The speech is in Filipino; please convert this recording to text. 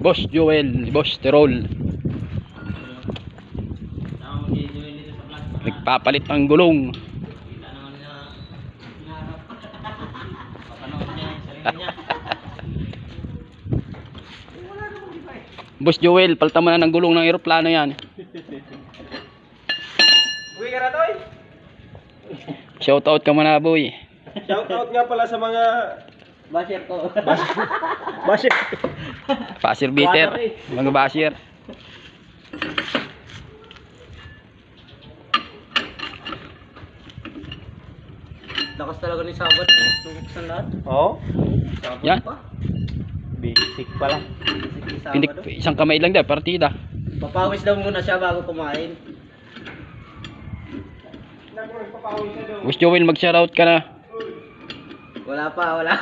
Boss Joel, Boss Terol. Nagpapalit ng gulong. Boss Joel, palitan mo na ng gulong ng eroplano yan. Uwi ka na, Toy? Shoutout ka muna, boy. Shoutout nga pala sa mga basher ko. Basher. Basher beater. Mga basher. Lakas talaga ni Sabat. Tubuksan lahat. Oo. Yan. Basic pala. Isang kamay lang daw, partida. Papawis daw muna siya bago kumain. Boss Joel, mag-shoutout ka na. Wala pa, wala.